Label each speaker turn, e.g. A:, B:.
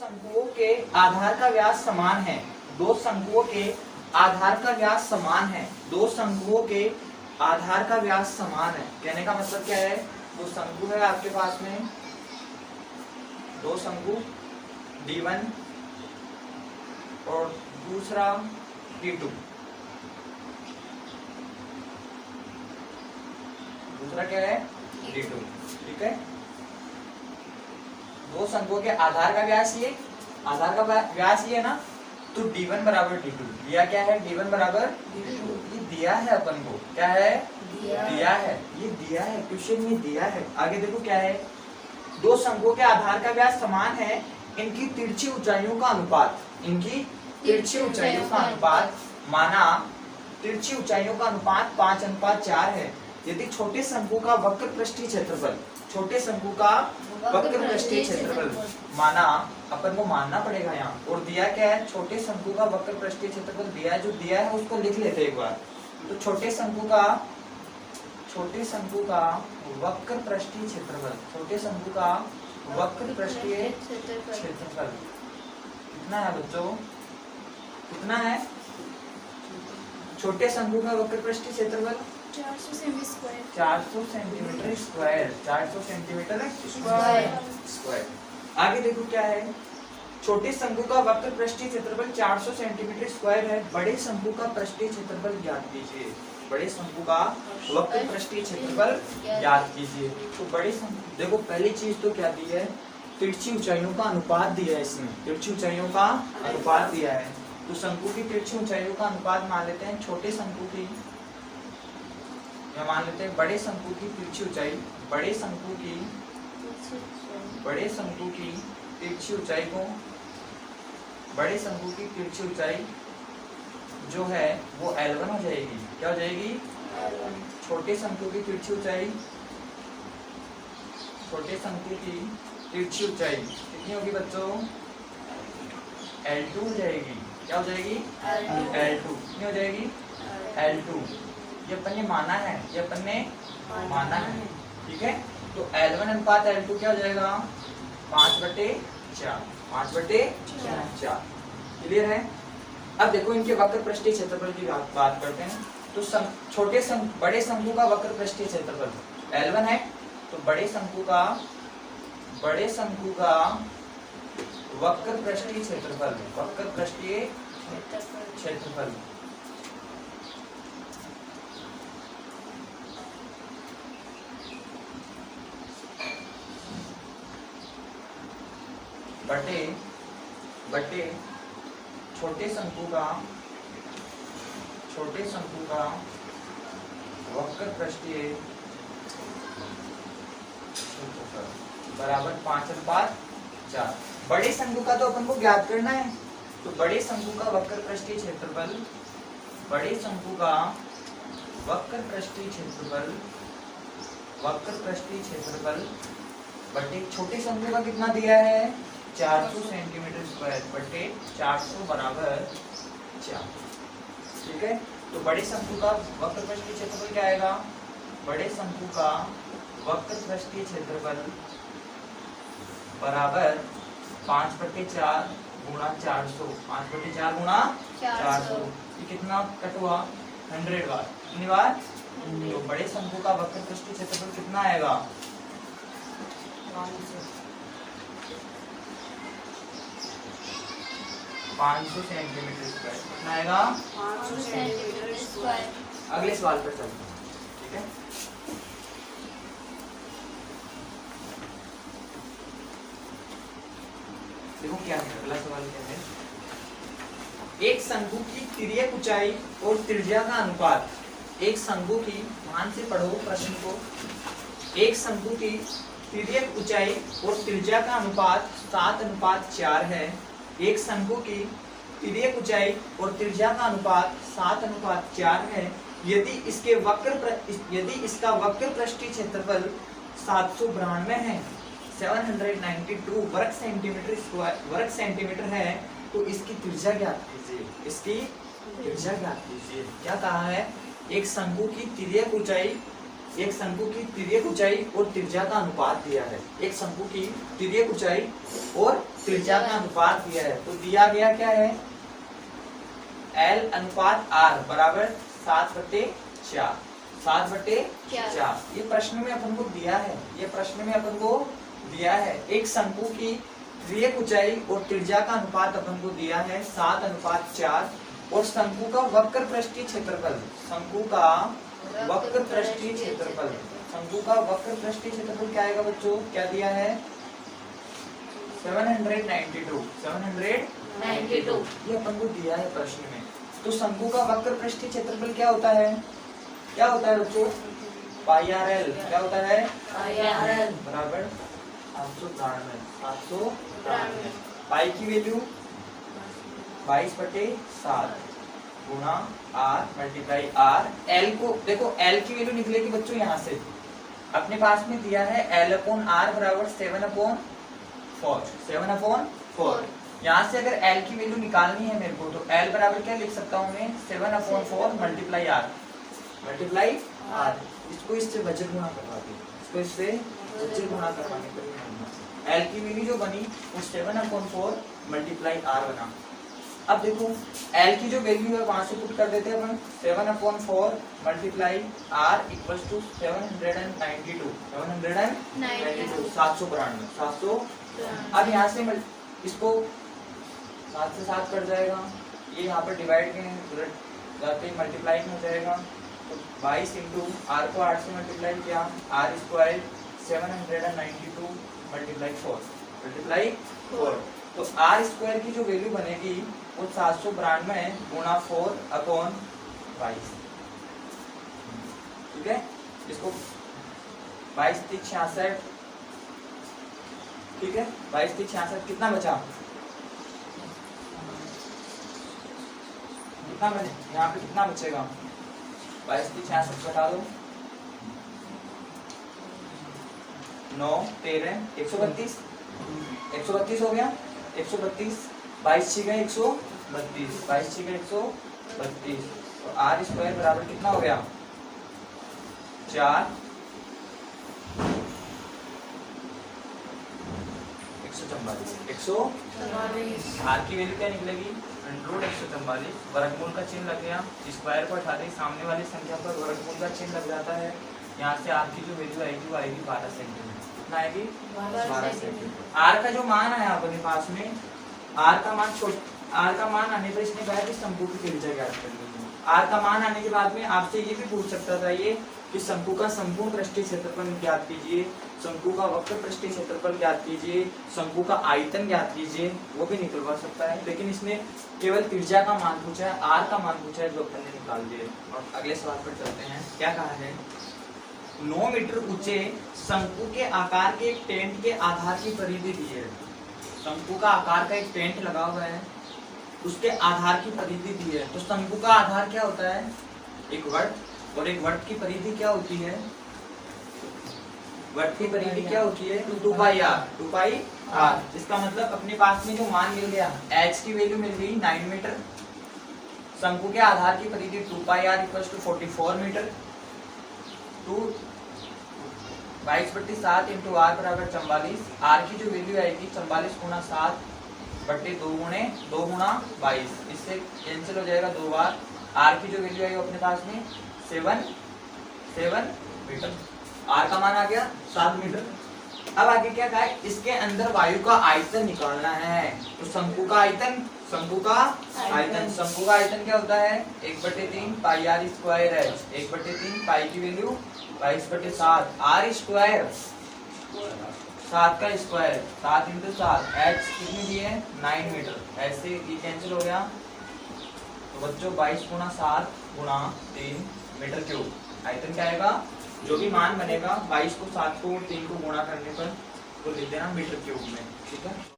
A: शंकुओं के आधार का व्यास समान है। दो शंकुओं के आधार का व्यास समान है। दो शंकुओं के आधार का व्यास समान है। कहने का मतलब क्या है? दो शंकु है आपके पास में, दो शंकु D1 और दूसरा D2। दूसरा क्या है? D2। ठीक है। दो शंकुओं के आधार का व्यास ये, आधार का व्यास ये है ना, तो D1 बराबर D2। दिया क्या है? D1 बराबर D2। ये दिया है अपन को, क्या है? दिया है। ये दिया है, क्वेश्चन में दिया है। आगे देखो क्या है, दो शंकुओं के आधार का व्यास समान है, इनकी तिरछी ऊंचाइयों का अनुपात, इनकी तिरछी ऊंचाइयों का अनुपात माना तिरछी ऊंचाइयों का अनुपात 5:4 है। यदि छोटे शंकु का वक्र पृष्ठीय क्षेत्रफल, छोटे शंकु का वक्र पृष्ठीय क्षेत्रफल माना, अपन को मानना पड़ेगा यहाँ, और दिया क्या है? छोटे शंकु का वक्र पृष्ठीय क्षेत्रफल दिया है, जो दिया है उसको लिख लेते एक बार। तो छोटे शंकु का वक्र पृष्ठीय क्षेत्रफल, छोटे शंकु का वक्र पृष्ठीय क्षेत्रफल कितना है बच्चों? कितना है? छोटे शंकु का वक्र पृष्ठीय क्षेत्रफल
B: 400 centimetre square.
A: 400 centimetre square, 400 centimetre square. आगे देखो क्या है, छोटे शंकु का वक्र पृष्ठीय क्षेत्रफल 400 सेंटीमीटर स्क्वायर है। बड़े शंकु का पृष्ठीय क्षेत्रफल ज्ञात कीजिए। बड़े शंकु का वक्र पृष्ठीय क्षेत्रफल ज्ञात कीजिए। तो बड़े शंकु, देखो पहली चीज तो क्या दी है? तिरछी ऊंचाइयों का अनुपात दिया है। इसमें तिरछी ऊंचाइयों का अनुपात दिया है, तो शंकु की तिरछी ऊंचाइयों का अनुपात मान लेते हैं छोटे शंकु की, या मान लेते हैं बड़े शंकु की तिरछी ऊंचाई, बड़े शंकु की तिरछी ऊंचाई को, बड़े शंकु की तिरछी ऊंचाई जो है वो L1 हो जाएगी। क्या हो जाएगी? छोटे शंकु की तिरछी ऊंचाई, छोटे शंकु की तिरछी ऊंचाई कितनी होगी बच्चों? L2 हो जाएगी। क्या हो जाएगी? L2। कितनी हो जाएगी? L2। ये अपन ने माना है, ये अपन ने माना है। ठीक है, तो L1 अनुपात L2 क्या हो जाएगा? 5/4, 5/4। क्लियर है? अब देखो इनके वक्र पृष्ठीय क्षेत्रफल की बात करते हैं। तो बड़े शंकु का वक्र पृष्ठीय क्षेत्रफल L1 है, तो बड़े शंकु का वक्र पृष्ठीय क्षेत्रफल, वक्र पृष्ठीय क्षेत्रफल बटे छोटे शंकु का वक्र पृष्ठीय क्षेत्रफल बराबर 5/4। बड़े शंकु का तो अपन को ज्ञात करना है, तो बड़े शंकु का वक्र पृष्ठीय क्षेत्रफल, बड़े शंकु का वक्र पृष्ठीय क्षेत्रफल बटे छोटे शंकु का कितना दिया है? 400 सेंटीमीटर स्क्वायर बटे 400 बराबर 4। ठीक है, तो बड़े शंकु का वक्र पृष्ठीय क्षेत्रफल क्या आएगा? बड़े शंकु का वक्र पृष्ठीय क्षेत्रफल बराबर 5/4 गुणा 400, 5/4 गुणा 400। ये कितना कट हुआ? 100 बार। कितनी बार? तो बड़े शंकु का वक्र पृष्ठीय क्षेत्रफल कितना आएगा? 500 सेंटीमीटर स्क्वायर। कितना आएगा?
B: 500 सेंटीमीटर स्क्वायर।
A: अगले सवाल पर चलते हैं। ठीक है, देखो क्या है अगला सवाल क्या है। एक शंकु की तिर्यक ऊंचाई और त्रिज्या का अनुपात, एक शंकु की, ध्यान से पढ़ो प्रश्न को, एक शंकु की तिर्यक ऊंचाई और त्रिज्या का अनुपात 7:4 है। एक शंकु की तिर्यक ऊंचाई और त्रिज्या का अनुपात 7:4 है। यदि इसका वक्र पृष्ठीय क्षेत्रफल 792 है, 792 वर्ग सेंटीमीटर है, तो इसकी त्रिज्या ज्ञात कीजिए। इसकी त्रिज्या ज्ञात कीजिए। क्या कहा है? एक शंकु की तिर्यक ऊंचाई और त्रिज्या का अनुपात दिया है। एक शंकु की तिर्यक ऊंचाई और त्रिज्या का अनुपात दिया है, तो दिया गया क्या है L अनुपात R बराबर 7/4। 7/4 ये प्रश्न में अपन को दिया है, ये प्रश्न में अपन को दिया है। एक शंकु की त्रियक ऊंचाई और त्रिज्या का अनुपात अपन को दिया है 7/4 और शंकु का वक्र पृष्ठीय क्षेत्रफल, शंकु का वक्र पृष्ठीय क्षेत्रफल, शंकु का वक्र पृष्ठीय क्षेत्रफल क्या आएगा बच्चों, क्या दिया है 792 ये अपन को दिया है प्रश्न में। तो शंकु का वक्र पृष्ठीय क्षेत्रफल क्या होता है, क्या होता है बच्चों, पाई आर एल, क्या होता है बराबर 793। पाई की वैल्यू 22/7 गुणा आर मल्टीप्लाई आर। एल को देखो, एल की वैल्यू निकलेगी बच्चों यहाँ से, अपने पास में दिया है L/R बराबर 7/4। यहाँ से अगर L की वैल्यू निकालनी है मेरे को, तो L बराबर क्या लिख सकता हूँ मैं 7/4 मल्टीप्लाई आर। इसको इससे वज्र गुणा करवा दी, इसको इससे वज्र गुणा करवाने पर L की वैल्यू जो बनी वो 7/4 मल्टीप्लाई आर बना। अब देखो L की जो वैल्यू है वहां से पुट कर देते हैं अपन, 7/4 मल्टीप्लाई आर इक्वल्स टू 792। 792। अब यहाँ से इसको 7 से 7 कट जाएगा, ये यहाँ पर डिवाइड के जाते मल्टीप्लाई हो जाएगा, तो 22 इंटू आर को 8 से मल्टीप्लाई किया, आर स्क्वायर 792 मल्टीप्लाई 4। तो आर स्क्वायर की जो वैल्यू बनेगी वो 792 गुणा 4/22। ठीक है, इसको 22 3 66। ठीक है, 22 3 66 कितना बचा, कितना बचे यहाँ पे, कितना बचेगा 22 3 66 घटा दो, 9 13 132 हो गया। 132 22 6 गए 132, 22 6 गए 132। तो आर स्क्वायर बराबर कितना हो गया 4 144। आर की वैल्यू क्या निकलेगी √144। वर्गमूल का चिन्ह लग गया, स्क्वायर को हटा दें, सामने वाली संख्या पर वर्गमूल का चिन्ह लग जाता है। यहाँ से आर की जो वैल्यू आएगी वो आएगी 12 सेंटीमीटर। कितना आएगी 12 सेंटीमीटर। आर का जो मान है अपने पास में, आर का मान आने पर इसने कहा कि शंकु की त्रिज्या ज्ञात कर लीजिए। आर का मान आने के बाद में आपसे ये भी पूछ सकता था ये कि शंकु का संपूर्ण पृष्ठीय क्षेत्रफल ज्ञात कीजिए, शंकु का वक्र पृष्ठीय क्षेत्रफल ज्ञात कीजिए, शंकु का आयतन ज्ञात कीजिए, वो भी निकलवा सकता है। लेकिन इसने केवल त्रिज्या का मान पूछा है, आर का मान पूछा है, जो अपन ने निकाल दिए। और अगले सवाल पर चलते हैं। क्या कहा है, 9 मीटर ऊंचे शंकु के आकार के एक टेंट के आधार की परिधि दी है। शंकु का आकार का एक टेंट लगा हुआ है, उसके आधार की परिधि दी है। तो शंकु का आधार क्या होता है, एक वृत्त, और एक वृत्त की परिधि क्या होती है, वृत्त की परिधि क्या होती है 2πr। इसका मतलब अपने पास में जो मान मिल गया, h की वैल्यू मिल गई 9 मीटर, शंकु के आधार की परिधि 2πr = 44 मीटर, 22/7 इंटू आर बराबर 44। आर की जो वैल्यू आएगी 44 गुणा 7/2 गुणा 22, इससे कैंसिल हो जाएगा 2 बार। आर की जो वैल्यू आएगी अपने पास में 7 मीटर। आर का मान आ गया 7 मीटर। अब आगे क्या कहा है, इसके अंदर वायु का आयतन निकालना है। तो शंकु का आयतन क्या होता है 1/3 पाई आर स्क्वायर है। 1/3 पाई की वैल्यू 22/7, आर स्क्वायर 7 का स्क्वायर 7 × 7, एच कितनी दी है 9 मीटर, ऐसे ये कैंसिल हो गया। तो बच्चों 22 गुणा 7 गुणा 3 मीटर क्यूब। आयतन क्या आएगा, जो भी मान बनेगा 22 को 7 को 3 को गुणा करने पर तो लिख देना मीटर क्यूब में। ठीक है।